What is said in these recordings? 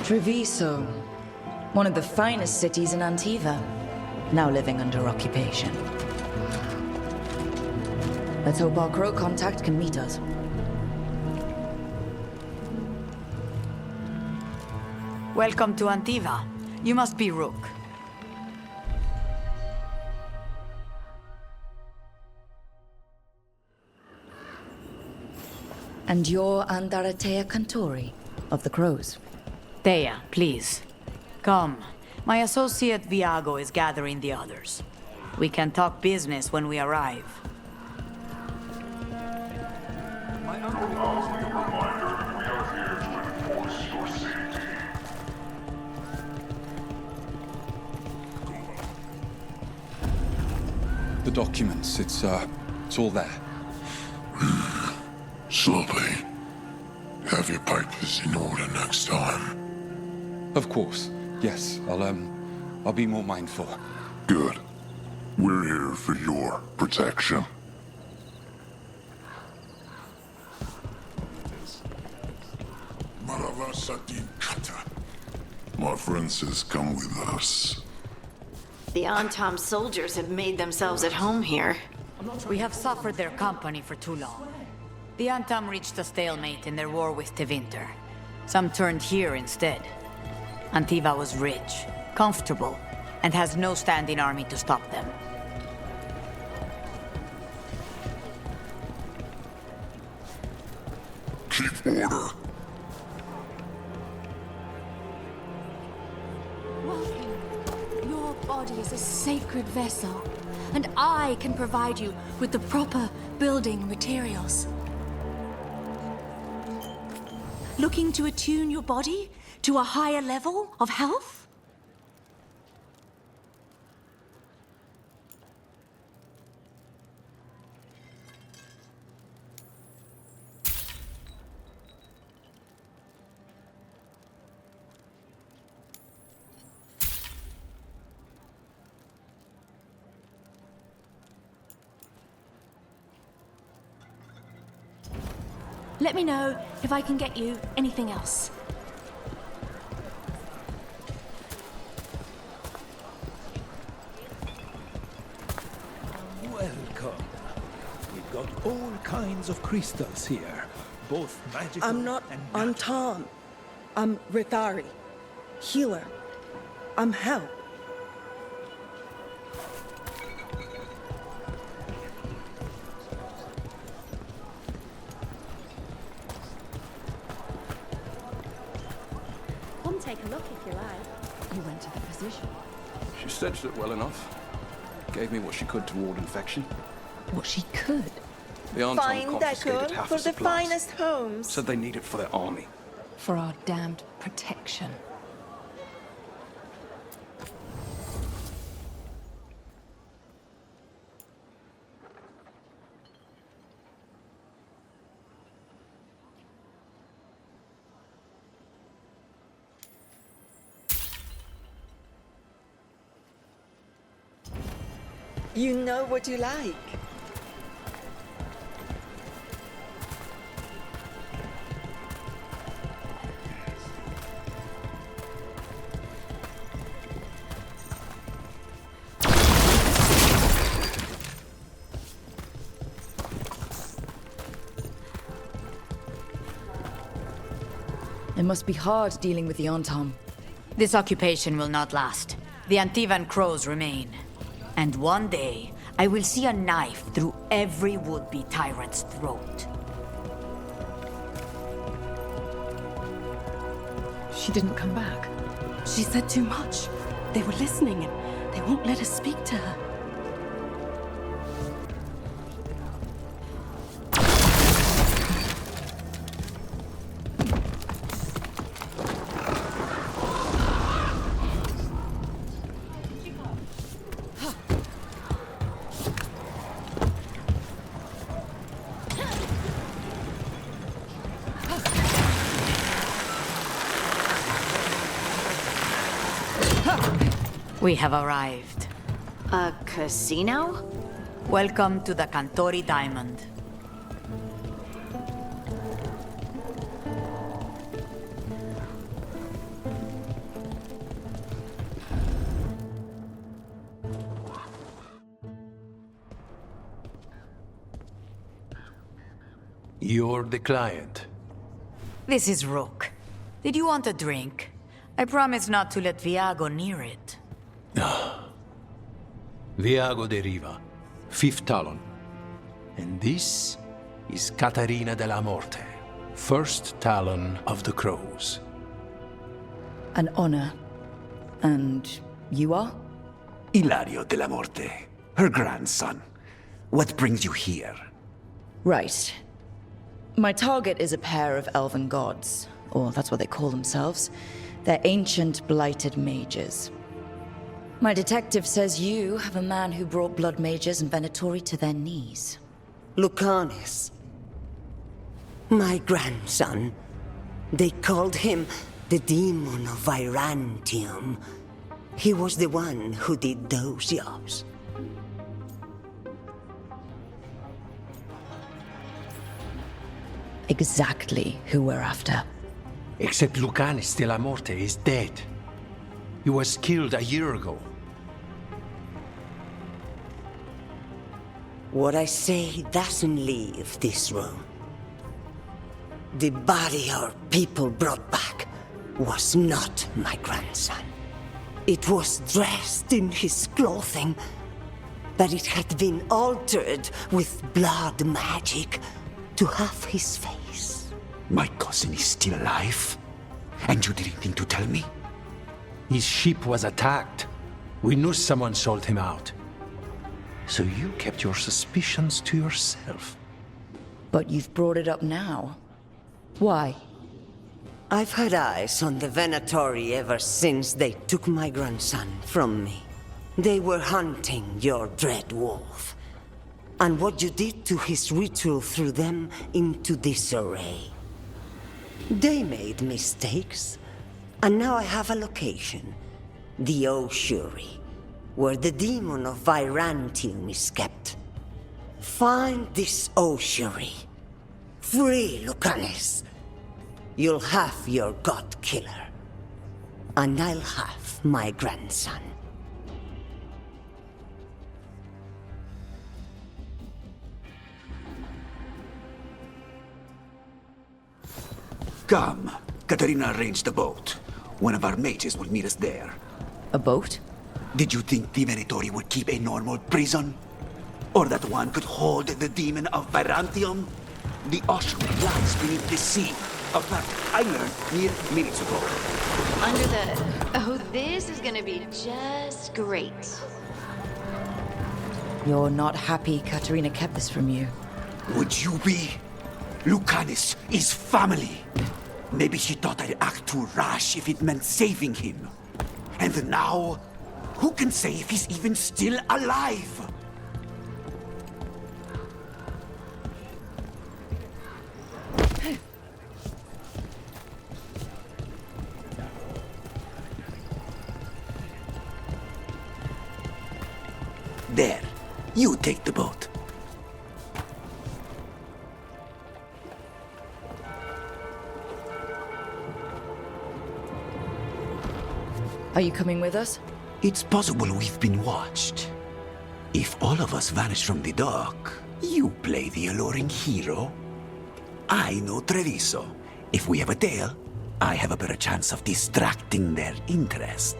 Treviso, one of the finest cities in Antiva, now living under occupation. Let's hope our crow contact can meet us. Welcome to Antiva. You must be Rook. And you're Andaratea Cantori, of the Crows. Thea, please. Come. My associate Viago is gathering the others. We can talk business when we arrive. My uncle allows me a reminder that we are here to enforce your safety. The documents, it's all there. Slowly. Have your papers in order next time. Of course, yes. I'll be more mindful. Good. We're here for your protection. My friend says come with us. The Antam soldiers have made themselves at home here. We have suffered their company for too long. The Antam reached a stalemate in their war with Tevinter. Some turned here instead. Antiva was rich, comfortable, and has no standing army to stop them. Keep order. Welcome. Your body is a sacred vessel, and I can provide you with the proper building materials. Looking to attune your body to a higher level of health? Let me know if I can get you anything else. Welcome. We've got all kinds of crystals here, both magical I'm not and Antam. I'm Rithari. Healer. I'm Hel. Come take a look if you like. You went to the physician. She stitched it well enough. Gave me what she could to ward infection. What she could. The Anton Fine confiscated decor half for the the supplies. finest homes. Said they need it for their army. For our damned protection. You know what you like. It must be hard dealing with the Antam. This occupation will not last. The Antivan crows remain. And one day, I will see a knife through every would-be tyrant's throat. She didn't come back. She said too much. They were listening and they won't let us speak to her. We have arrived. A casino? Welcome to the Cantori Diamond. You're the client. This is Rook. Did you want a drink? I promise not to let Viago near it. Viago de Riva, 5th Talon. And this is Caterina de la Morte, 1st Talon of the Crows. An honor. And you are? Ilario de la Morte, her grandson. What brings you here? Right. My target is a pair of elven gods, or that's what they call themselves. They're ancient, blighted mages. My detective says you have a man who brought blood mages and Venatori to their knees. Lucanis. My grandson. They called him the Demon of Virantium. He was the one who did those jobs. Exactly who we're after. Except Lucanis de la Morte is dead. He was killed a year ago. What I say doesn't leave this room. The body our people brought back was not my grandson. It was dressed in his clothing, but it had been altered with blood magic to have his face. My cousin is still alive? And you didn't think to tell me? His ship was attacked. We knew someone sold him out. So you kept your suspicions to yourself. But you've brought it up now. Why? I've had eyes on the Venatori ever since they took my grandson from me. They were hunting your dread wolf. And what you did to his ritual threw them into disarray. They made mistakes, and now I have a location. The Ossuary, where the demon of Virantium is kept. Find this Ossuary. Free Lucanis. You'll have your god killer. And I'll have my grandson. Come. Katarina arranged a boat. One of our mages will meet us there. A boat? Did you think the Venatori would keep a normal prison? Or that one could hold the demon of Virantium? The Ossuary lies beneath the sea. A fact I learned mere minutes ago. Under the... Oh, this is gonna be just great. You're not happy Katerina kept this from you. Would you be? Lucanis is family. Maybe she thought I'd act too rash if it meant saving him. And now, who can say if he's even still alive? There, you take the boat. Are you coming with us? It's possible we've been watched. If all of us vanish from the dock, you play the alluring hero. I know Treviso. If we have a tale, I have a better chance of distracting their interest.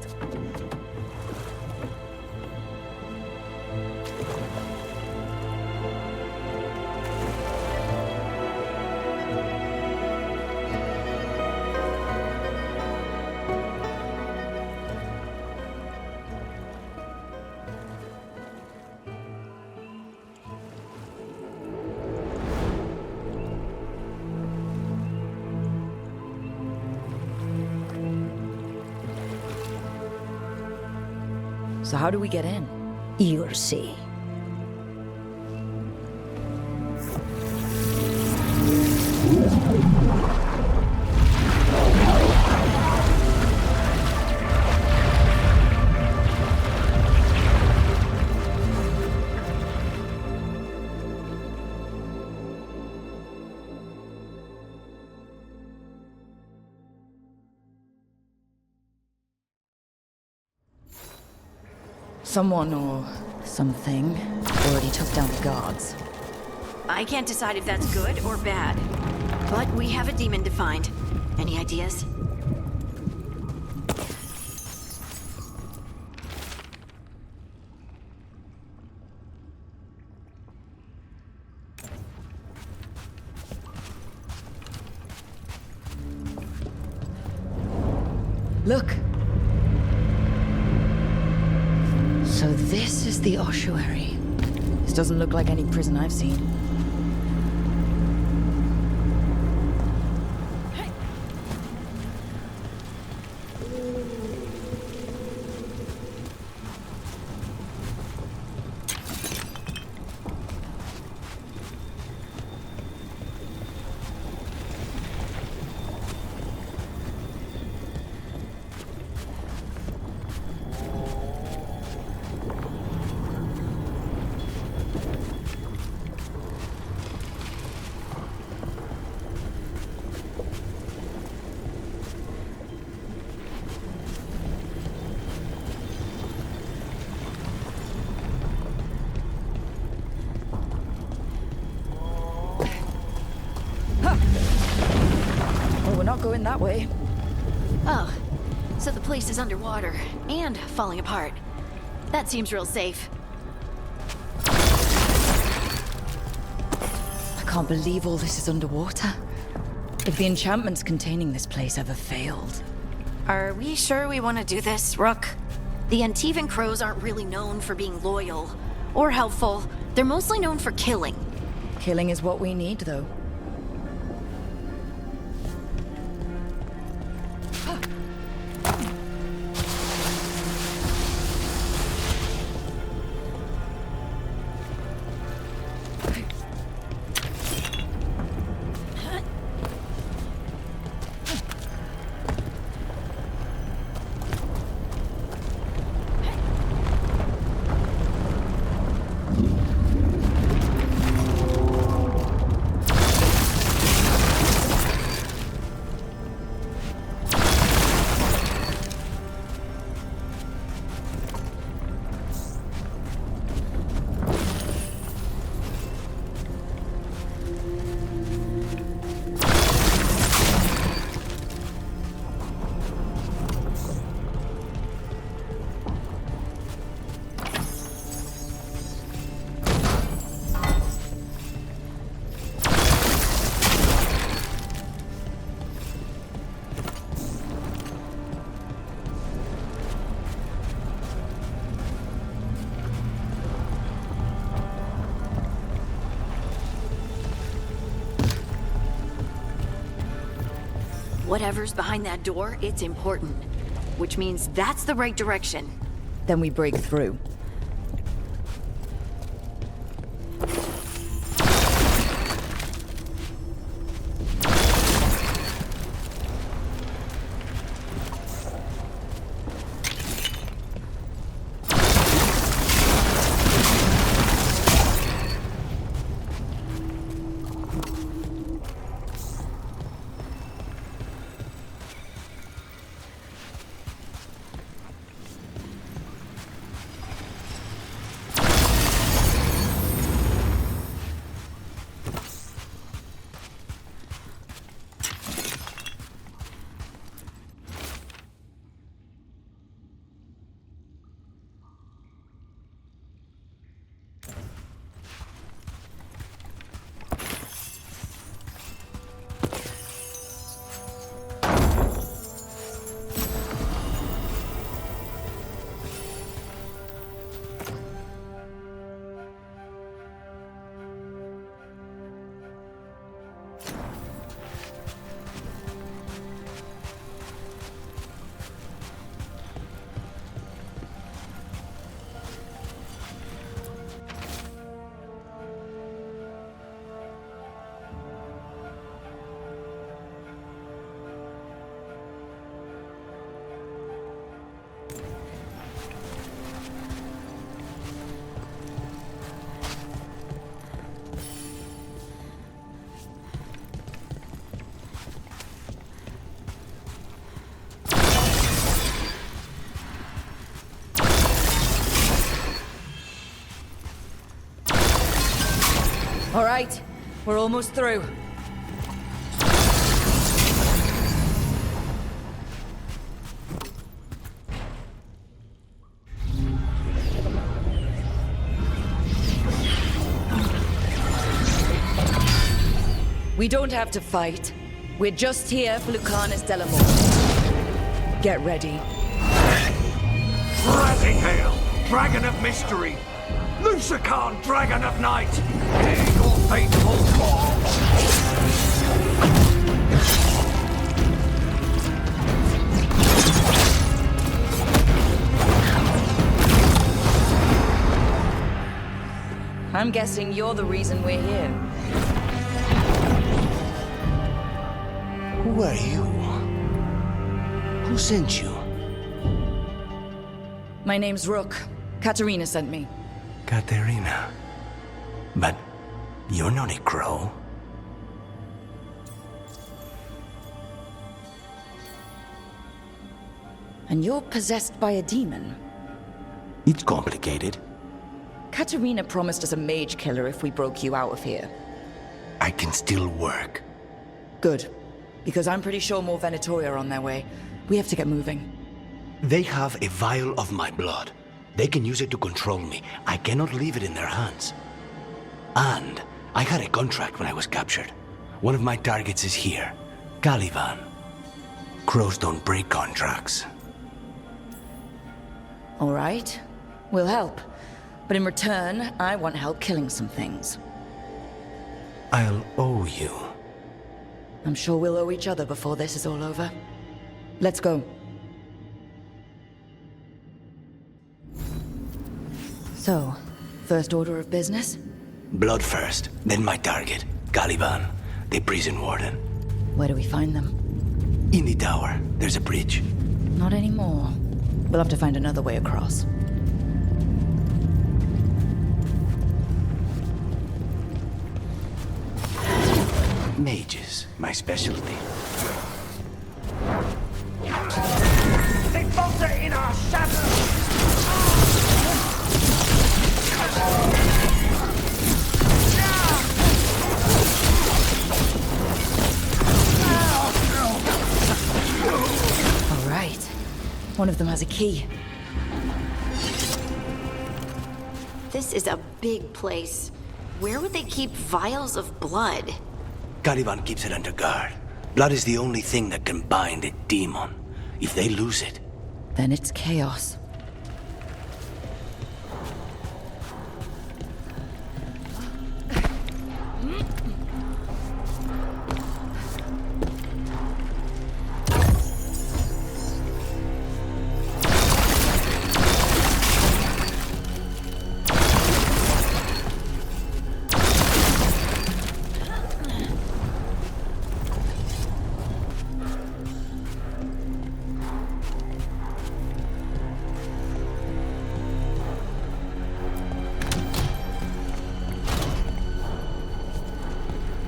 So how do we get in? You'll see. Someone or something already took down the guards. I can't decide if that's good or bad. But we have a demon to find. Any ideas? Look. So this is the ossuary. This doesn't look like any prison I've seen. Going that way. Oh, so the place is underwater and falling apart. That seems real safe. I can't believe all this is underwater. If the enchantments containing this place ever failed. Are we sure we want to do this, Rook? The Antivan Crows aren't really known for being loyal or helpful. They're mostly known for killing. Killing is what we need, though. Whatever's behind that door, it's important. Which means that's the right direction. Then we break through. All right, we're almost through. We don't have to fight. We're just here for Lucanis de la Morte. Get ready. Rising Hail, Dragon of Mystery! Lucanis, Dragon of Night! Hear your fateful call! I'm guessing you're the reason we're here. Who are you? Who sent you? My name's Rook. Katarina sent me. Katerina. But you're not a crow. And you're possessed by a demon. It's complicated. Katarina promised us a mage killer if we broke you out of here. I can still work. Good. Because I'm pretty sure more Venatori are on their way. We have to get moving. They have a vial of my blood. They can use it to control me. I cannot leave it in their hands. And I had a contract when I was captured. One of my targets is here. Caliban. Crows don't break contracts. All right. We'll help. But in return, I want help killing some things. I'll owe you. I'm sure we'll owe each other before this is all over. Let's go. So, first order of business? Blood first, then my target. Caliban, the prison warden. Where do we find them? In the tower. There's a bridge. Not anymore. We'll have to find another way across. Mages, my specialty. They falter in our shadows! All right. One of them has a key. This is a big place. Where would they keep vials of blood? Caliban keeps it under guard. Blood is the only thing that can bind a demon. If they lose it... Then it's chaos.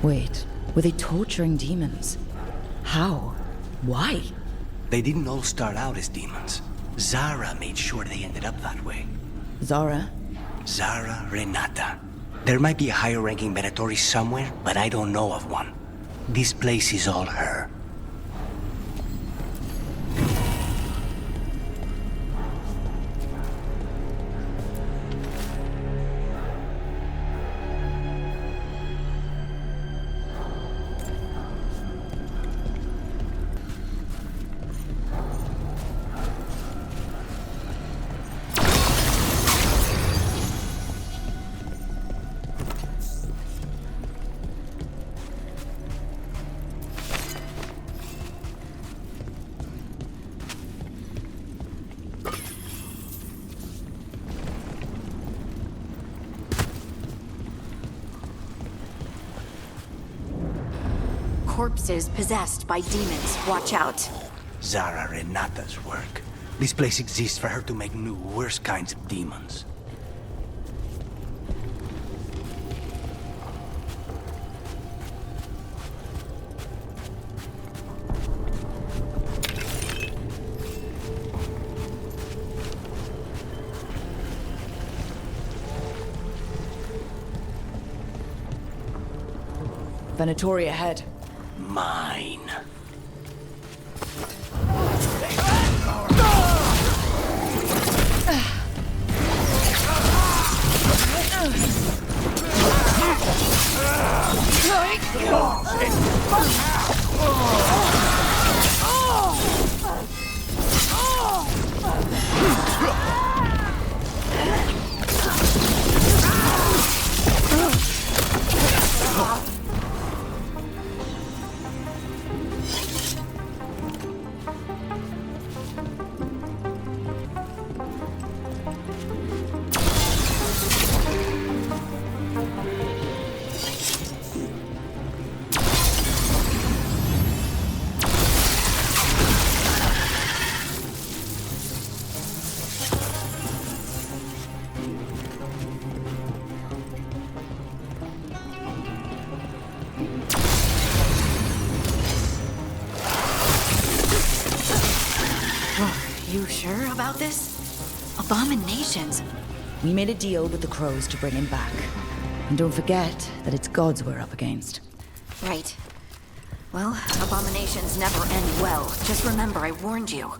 Wait, were they torturing demons? How? Why? They didn't all start out as demons. Zara made sure they ended up that way. Zara? Zara Renata. There might be a higher-ranking Venatori somewhere, but I don't know of one. This place is all her. Corpses possessed by demons. Watch out. Zara Renata's work. This place exists for her to make new, worse kinds of demons. Venatori ahead. Mine. You sure about this? Abominations. We made a deal with the crows to bring him back. And don't forget that it's gods we're up against. Right. Well, abominations never end well. Just remember I warned you.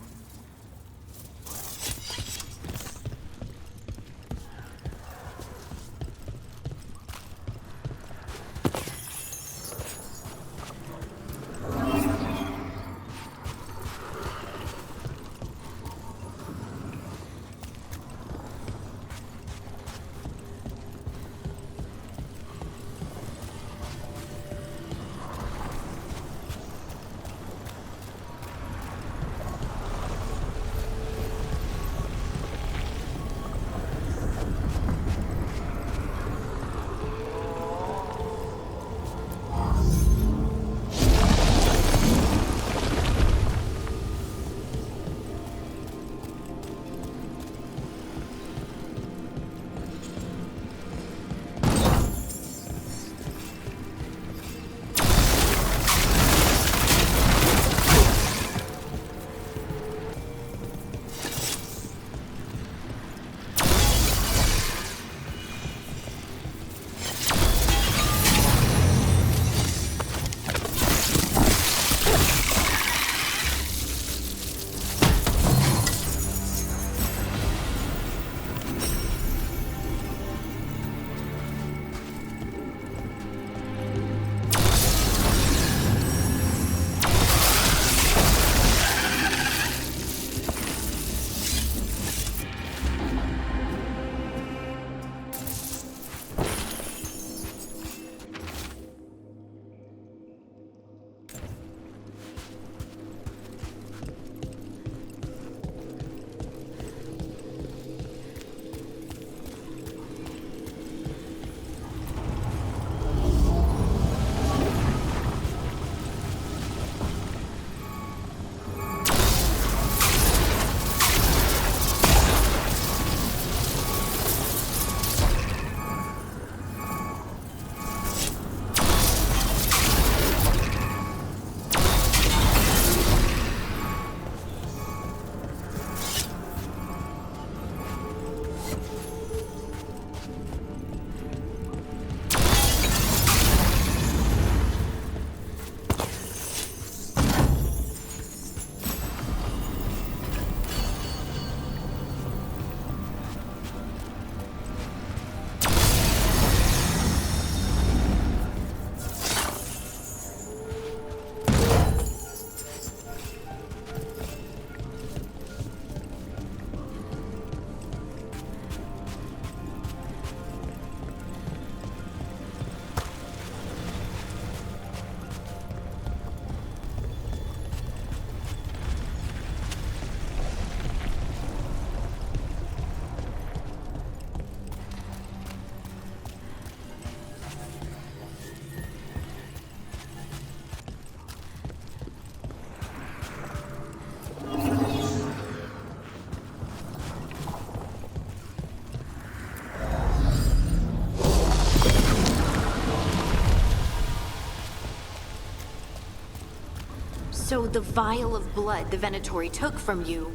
So the vial of blood the Venatori took from you...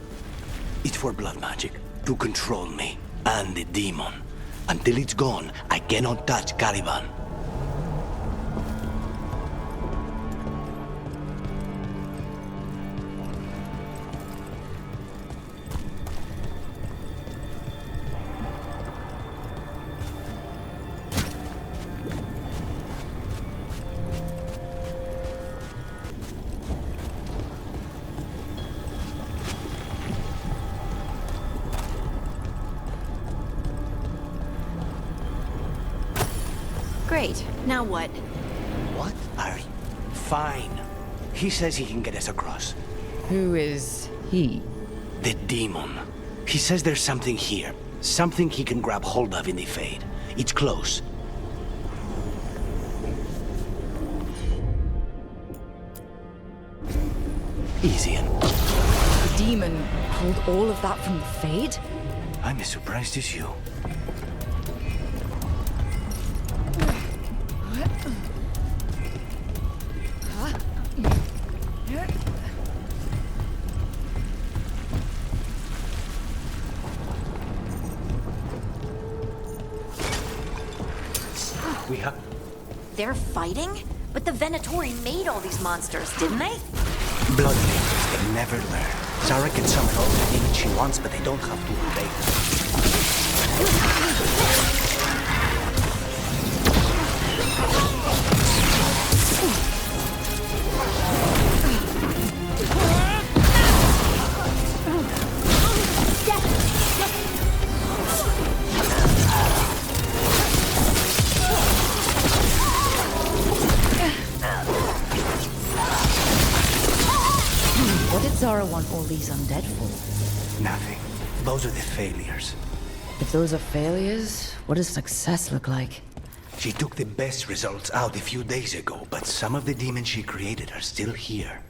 It's for blood magic, to control me, and the demon. Until it's gone, I cannot touch Caliban. Great. Now what? What? Ari, fine. He says he can get us across. Who is he? The demon. He says there's something here. Something he can grab hold of in the Fade. It's close. Easy. The demon pulled all of that from the Fade? I'm as surprised as you. We have... They're fighting? But the Venatori made all these monsters, didn't they? Blood makers, they never learn. Zara can summon all the demons she wants, but they don't have to obey What did Zara want all these undead for? Nothing. Those are the failures. If those are failures, what does success look like? She took the best results out a few days ago, but some of the demons she created are still here.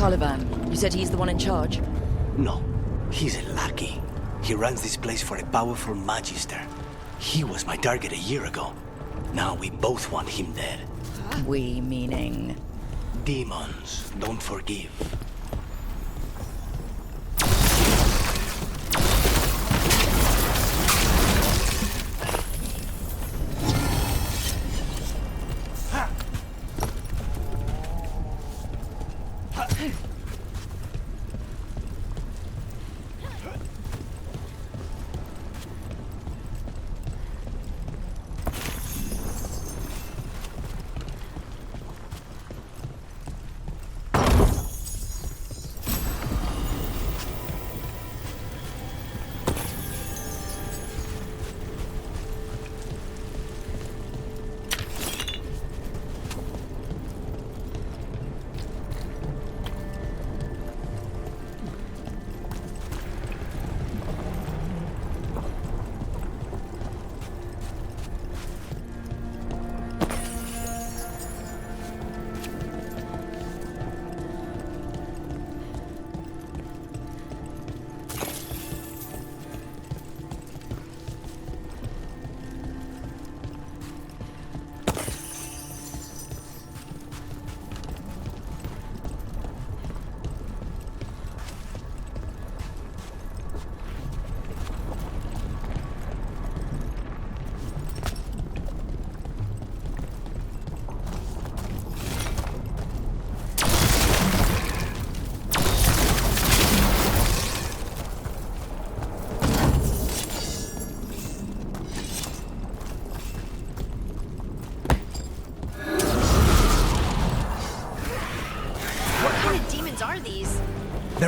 Caliban, you said he's the one in charge? No, he's a lackey. He runs this place for a powerful magister. He was my target a year ago. Now we both want him dead. We meaning? Demons don't forgive.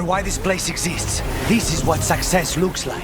matter why this place exists, this is what success looks like.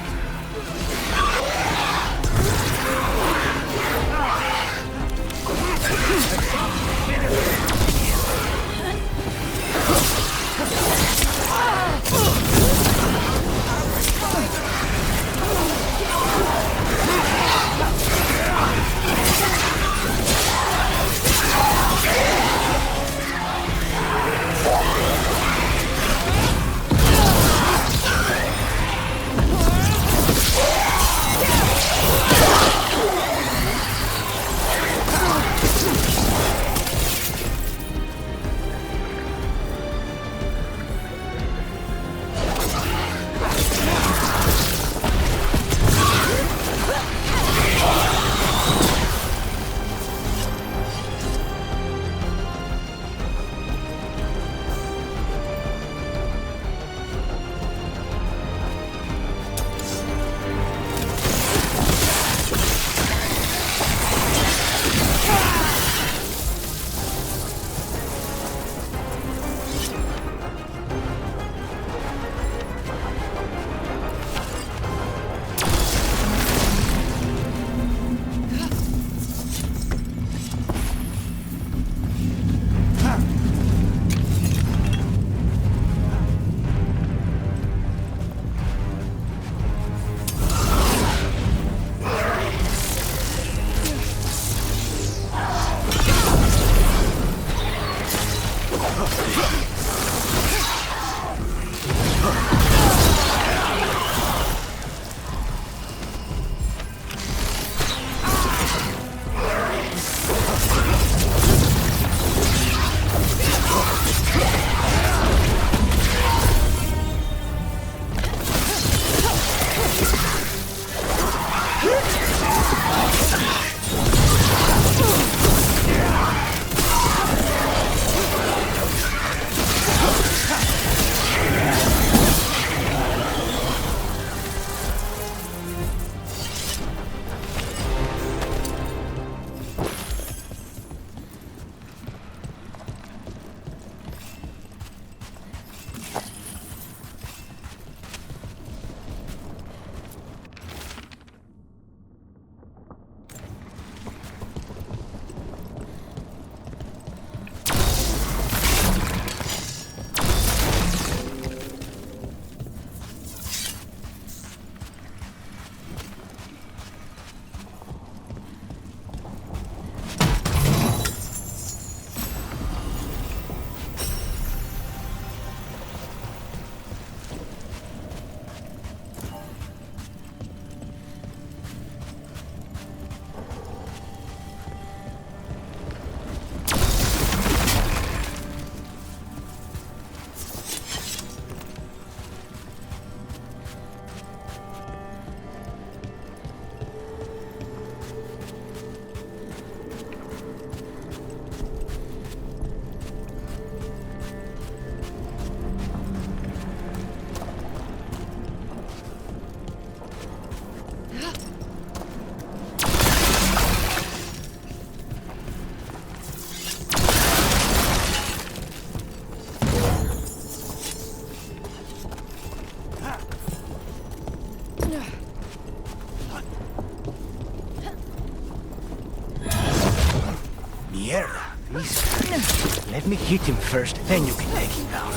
Let me hit him first, then you can take him down.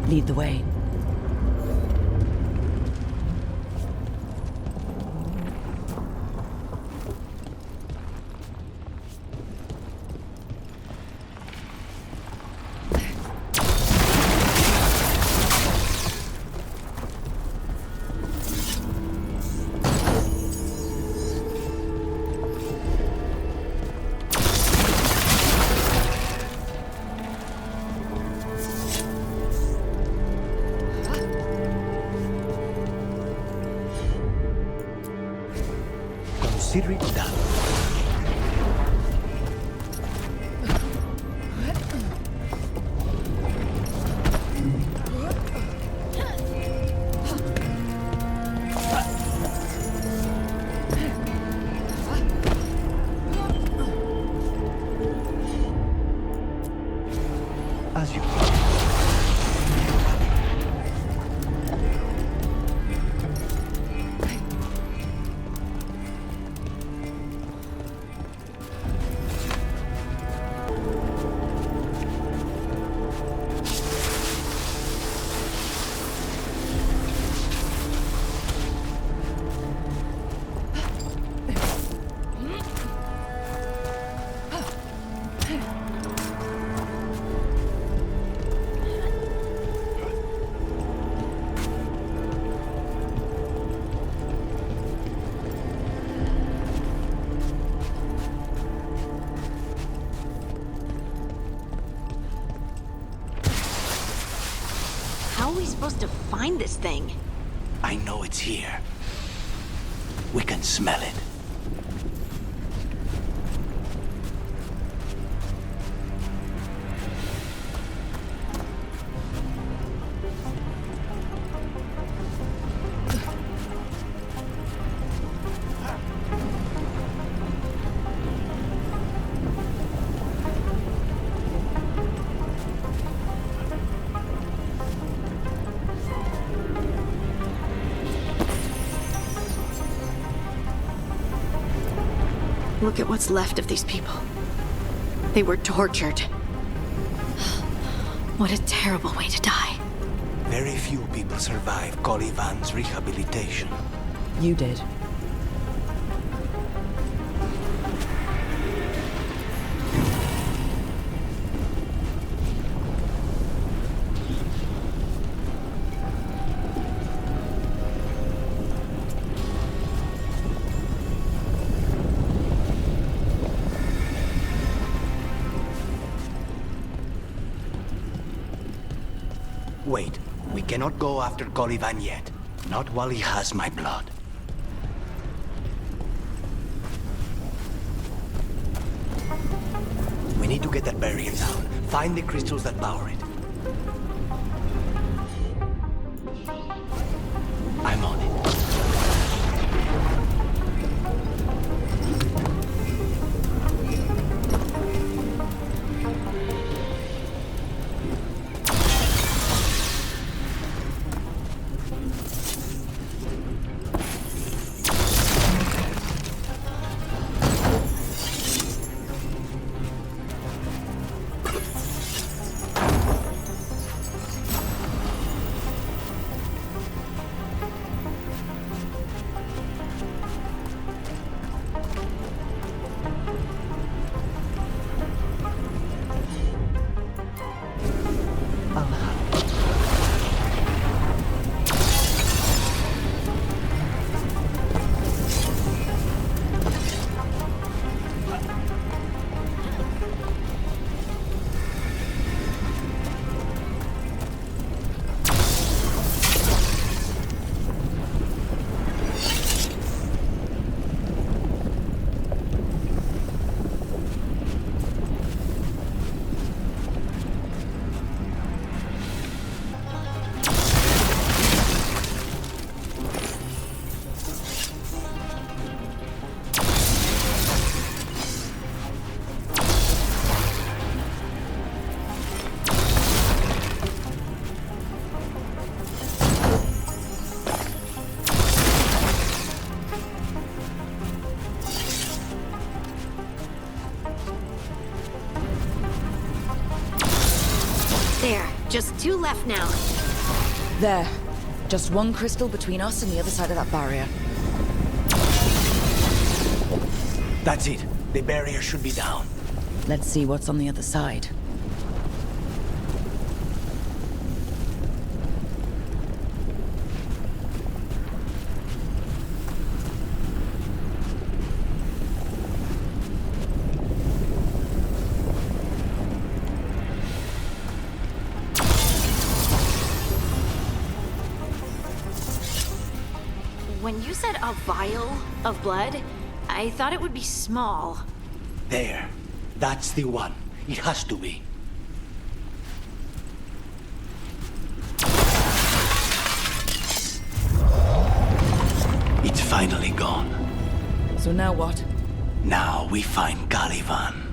Lead the way. Consider it done. As you How are we supposed to find this thing? I know it's here. We can smell it. Look at what's left of these people. They were tortured. What a terrible way to die. Very few people survive Colivan's rehabilitation. You did. Wait, we cannot go after Colivan yet. Not while he has my blood. We need to get that barrier down. Find the crystals that power it. I'm on it. There, just 2 left now. There. Just one crystal between us and the other side of that barrier. That's it. The barrier should be down. Let's see what's on the other side. When you said a vial of blood, I thought it would be small. There. That's the one. It has to be. It's finally gone. So now what? Now we find Caliban.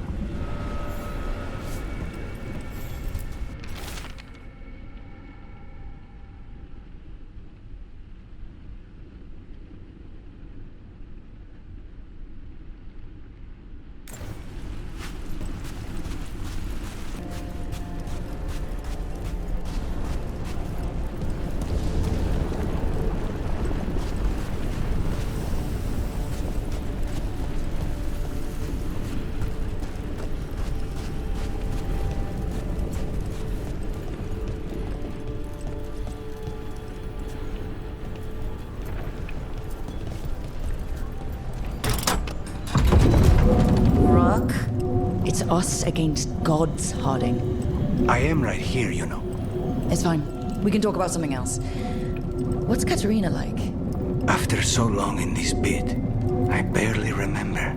It's us against gods, Harding. I am right here, you know. It's fine. We can talk about something else. What's Katerina like? After so long in this bit, I barely remember.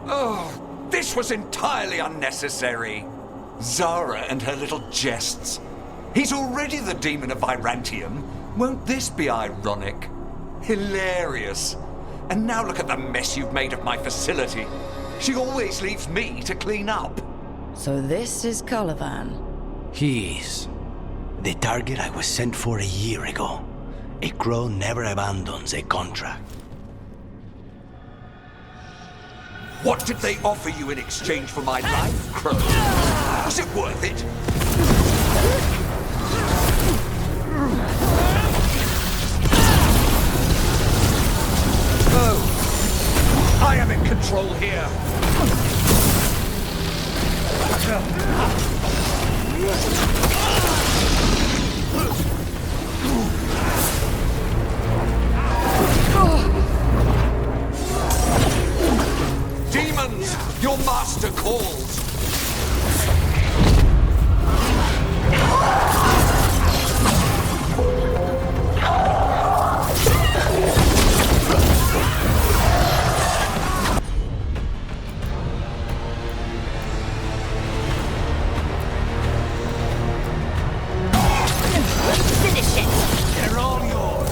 Oh, this was entirely unnecessary. Zara and her little jests. He's already the demon of Virantium. Won't this be ironic? Hilarious. And now look at the mess you've made of my facility. She always leaves me to clean up. So this is Caliban. He is. The target I was sent for a year ago. A crow never abandons a contract. What did they offer you in exchange for my life, Crow? Was it worth it? Oh, I am in control here. Demons, your master calls. Finish it! They're all yours!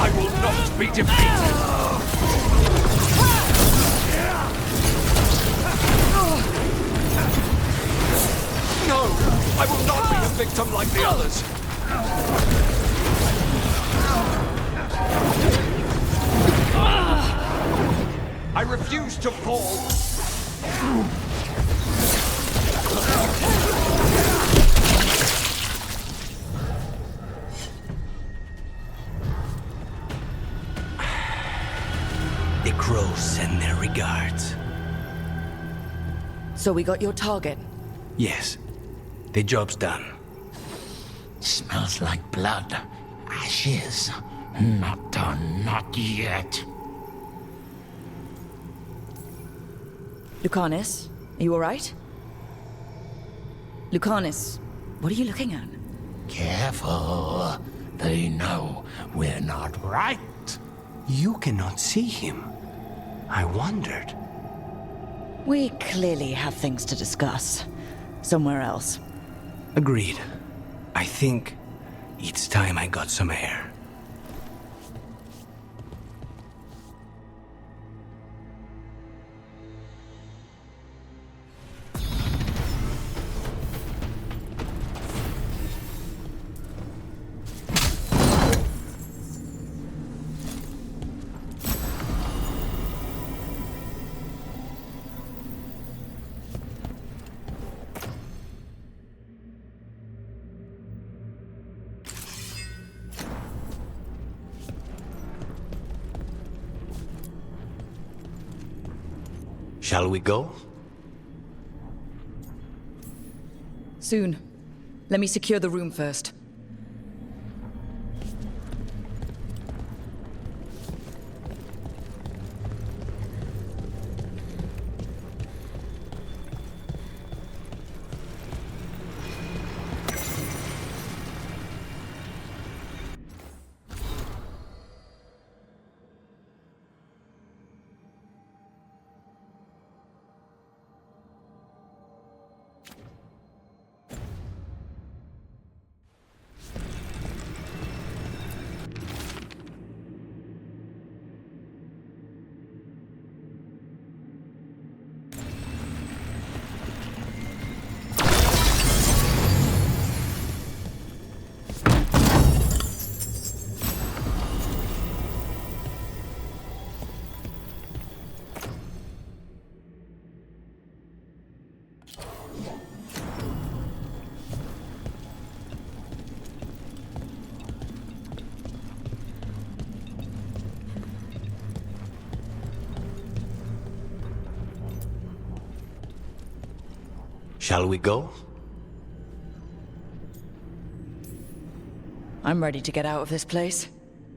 I will not be defeated. No, I will not be a victim like the others. I refuse to fall. The crows send their regards. So we got your target. Yes, the job's done. Smells like blood. Ashes. Not done, not yet. Lucanis, are you alright? Lucanis, what are you looking at? Careful. They know we're not right. You cannot see him. I wondered. We clearly have things to discuss. Somewhere else. Agreed. I think it's time I got some air. Shall we go? Soon. Let me secure the room first. Shall we go? I'm ready to get out of this place.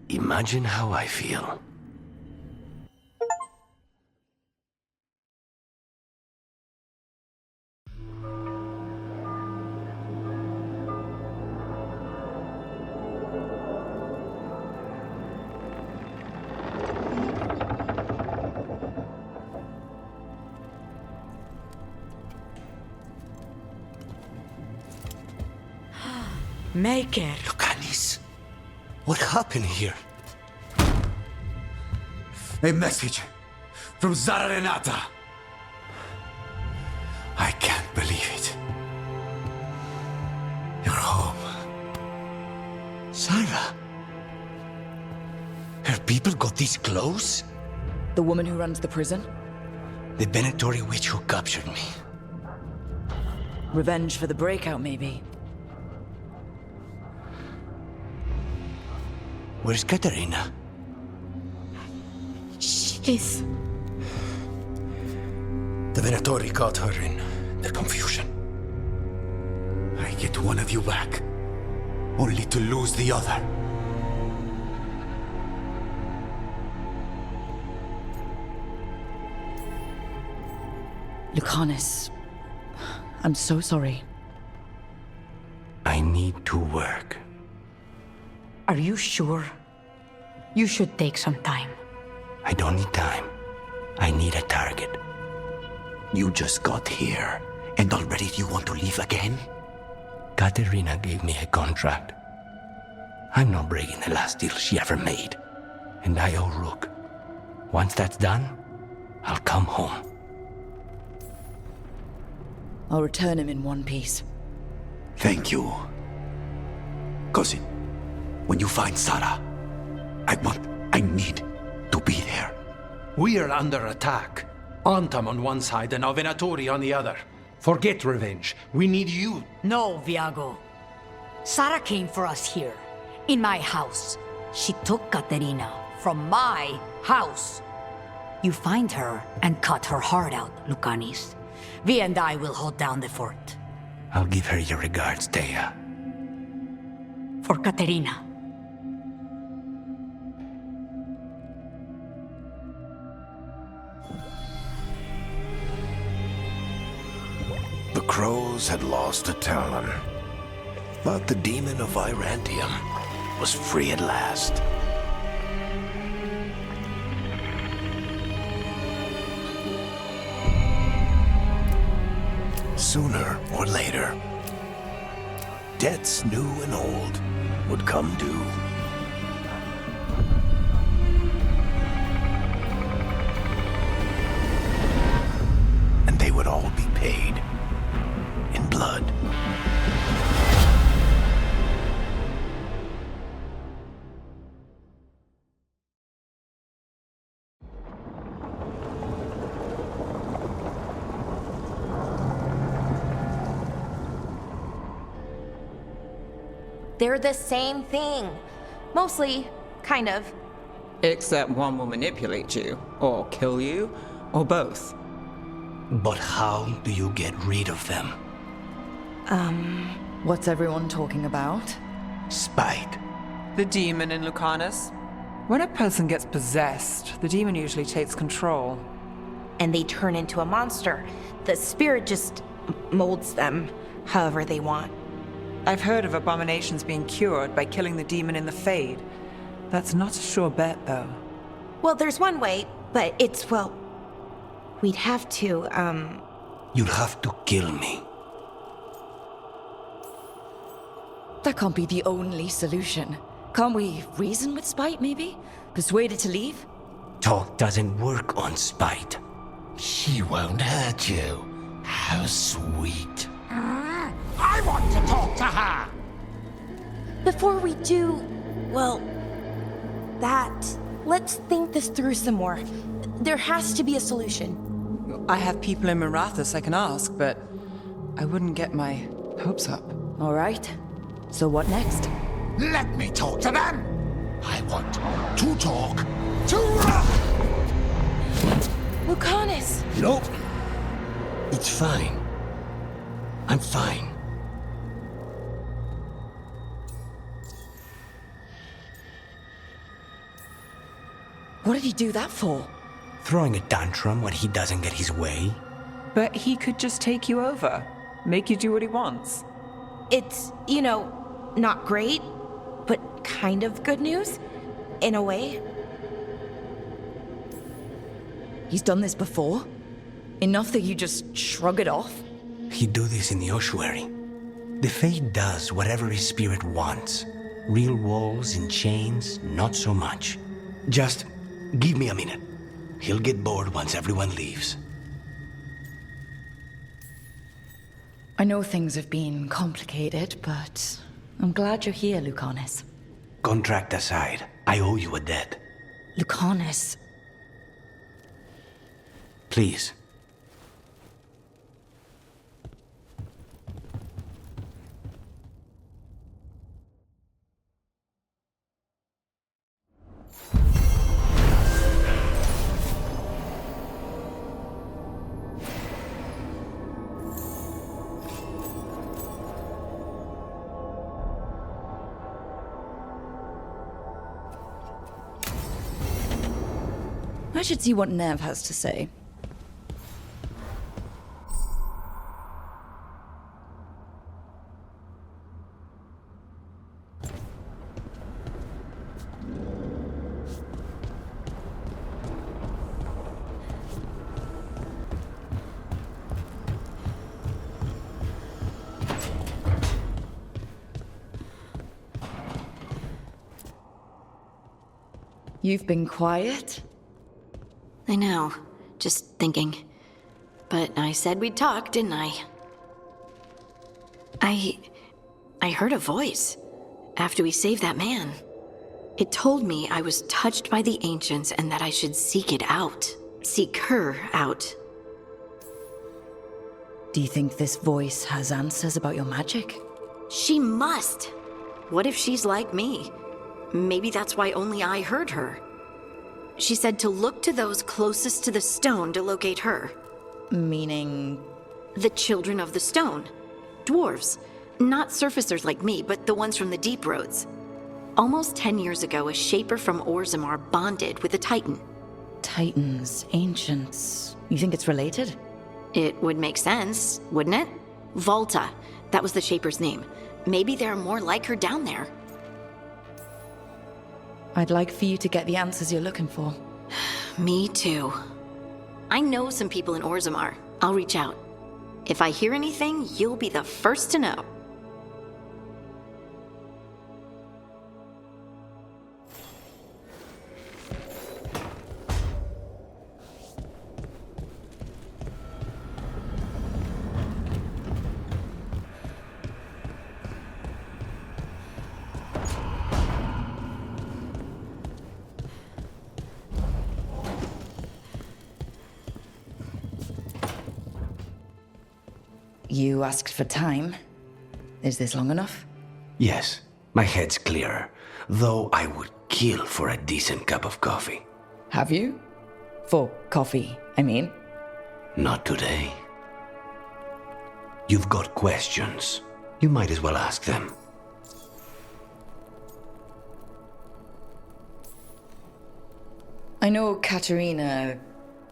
Imagine how I feel. Make it. Lucanis, what happened here? A message from Zara Renata. I can't believe it. You're home. Sarah? Her people got this close? The woman who runs the prison? The Venatori witch who captured me. Revenge for the breakout, maybe. Where's Katerina? She's... The Venatori caught her in their confusion. I get one of you back, only to lose the other. Lucanis, I'm so sorry. I need to work. Are you sure? You should take some time. I don't need time. I need a target. You just got here, and already you want to leave again? Katerina gave me a contract. I'm not breaking the last deal she ever made. And I owe Rook. Once that's done, I'll come home. I'll return him in one piece. Thank you. Cousin, when you find Sarah, I need to be there. We are under attack. Antam on one side and now Venatori on the other. Forget revenge. We need you. No, Viago. Sarah came for us here, in my house. She took Katerina from my house. You find her and cut her heart out, Lucanis. Vi and I will hold down the fort. I'll give her your regards, Thea. For Katerina. The crows had lost a talon, but the demon of Irantium was free at last. Sooner or later, debts new and old would come due. And they would all be paid in blood. They're the same thing. Mostly, kind of. Except one will manipulate you, or kill you, or both. But how do you get rid of them? What's everyone talking about? Spite. The demon in Lucanis. When a person gets possessed, the demon usually takes control. And they turn into a monster. The spirit just molds them however they want. I've heard of abominations being cured by killing the demon in the Fade. That's not a sure bet, though. Well, there's one way, but it's, well... We'd have to, You'd have to kill me. That can't be the only solution. Can't we reason with Spite, maybe? Persuade it to leave? Talk doesn't work on spite. She won't hurt you. How sweet. I want to talk to her! Before we do, well, let's think this through some more. There has to be a solution. I have people in Marathas I can ask, but I wouldn't get my hopes up. All right. So what next? Let me talk to them! I want to talk to... Lucanis! Nope. It's fine. I'm fine. What did he do that for? Throwing a tantrum when he doesn't get his way? But he could just take you over. Make you do what he wants. It's, not great, but kind of good news, in a way. He's done this before? Enough that you just shrug it off? He'd do this in the ossuary. The Fate does whatever his spirit wants. Real walls and chains, not so much. Just give me a minute. He'll get bored once everyone leaves. I know things have been complicated, but I'm glad you're here, Lucanis. Contract aside, I owe you a debt. Lucanis. Please. I should see what Nev has to say. You've been quiet? I know. Just thinking. But I said we'd talk, didn't I? I heard a voice after we saved that man. It told me I was touched by the ancients and that I should seek it out. Seek her out. Do you think this voice has answers about your magic? She must! What if she's like me? Maybe that's why only I heard her. She said to look to those closest to the stone to locate her. Meaning? The children of the stone. Dwarves. Not surfacers like me, but the ones from the deep roads. Almost 10 years ago, a shaper from Orzammar bonded with a titan. Titans, ancients. You think it's related? It would make sense, wouldn't it? Volta. That was the shaper's name. Maybe there are more like her down there. I'd like for you to get the answers you're looking for. Me too. I know some people in Orzammar. I'll reach out. If I hear anything, you'll be the first to know. You asked for time. Is this long enough? Yes, my head's clearer. Though I would kill for a decent cup of coffee. Have you? For coffee, I mean. Not today. You've got questions. You might as well ask them. I know Katerina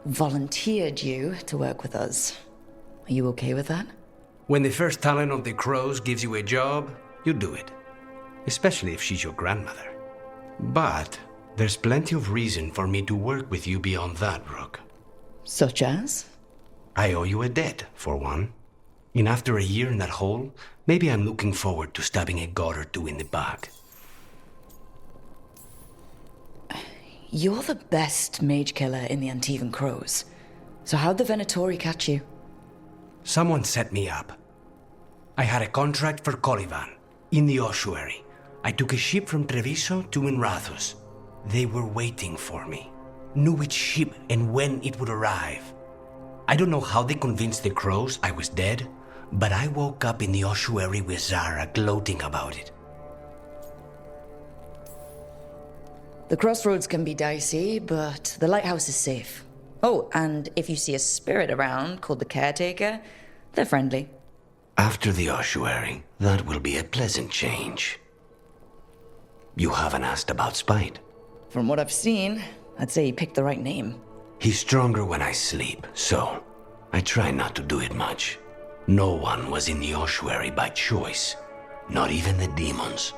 volunteered you to work with us. Are you okay with that? When the first talent of the Crows gives you a job, you do it. Especially if she's your grandmother. But there's plenty of reason for me to work with you beyond that, Rook. Such as? I owe you a debt, for one. And after a year in that hole, maybe I'm looking forward to stabbing a god or two in the back. You're the best mage killer in the Antivan Crows. So how'd the Venatori catch you? Someone set me up. I had a contract for Colivan, in the ossuary. I took a ship from Treviso to Inrathus. They were waiting for me. Knew which ship and when it would arrive. I don't know how they convinced the Crows I was dead, but I woke up in the ossuary with Zara gloating about it. The crossroads can be dicey, but the lighthouse is safe. Oh, and if you see a spirit around called the Caretaker, they're friendly. After the ossuary, that will be a pleasant change. You haven't asked about Spite. From what I've seen, I'd say you picked the right name. He's stronger when I sleep, so I try not to do it much. No one was in the ossuary by choice, not even the demons.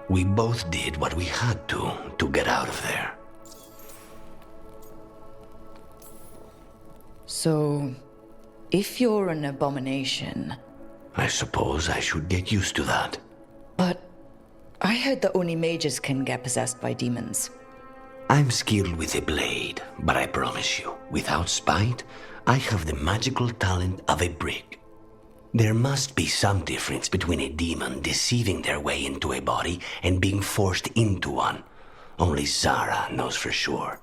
We both did what we had to get out of there. So, if you're an abomination... I suppose I should get used to that. But I heard that only mages can get possessed by demons. I'm skilled with a blade, but I promise you, without Spite, I have the magical talent of a brick. There must be some difference between a demon deceiving their way into a body and being forced into one. Only Zara knows for sure.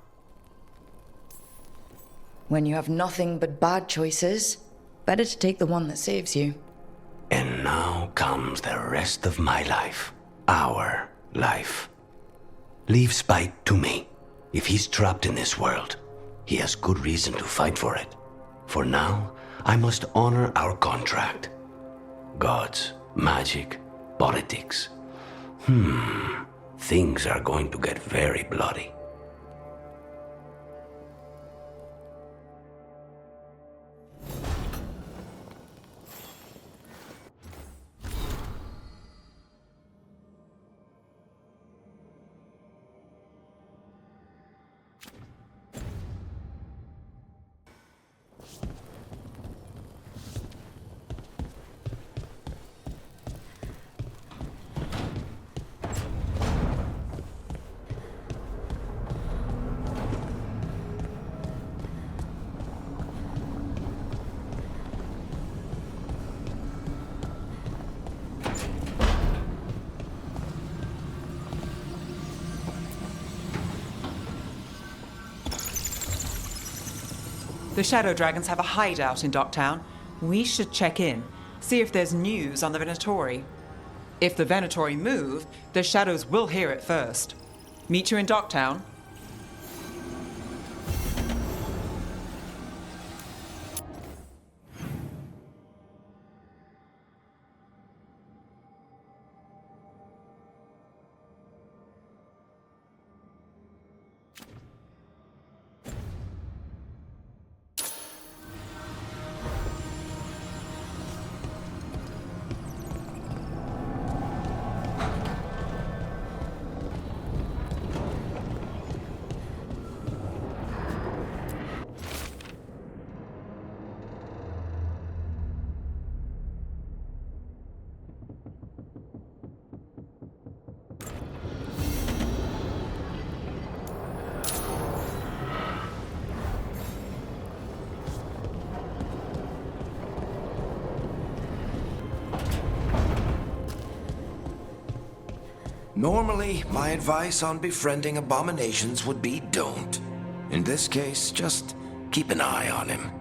When you have nothing but bad choices, better to take the one that saves you. And now comes the rest of my life. Our life. Leave Spite to me. If he's trapped in this world, he has good reason to fight for it. For now, I must honor our contract. Gods, magic, politics. Things are going to get very bloody. The Shadow Dragons have a hideout in Docktown. We should check in, see if there's news on the Venatori. If the Venatori move, the Shadows will hear it first. Meet you in Docktown. Normally, my advice on befriending abominations would be don't. In this case, just keep an eye on him.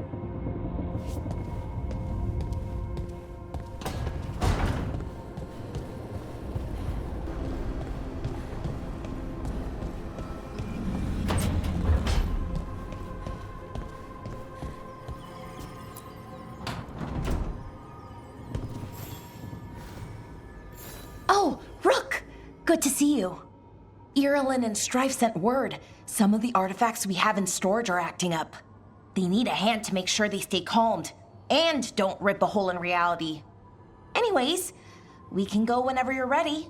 Good to see you. Irulan and Strife sent word. Some of the artifacts we have in storage are acting up. They need a hand to make sure they stay calmed, and don't rip a hole in reality. Anyways, we can go whenever you're ready.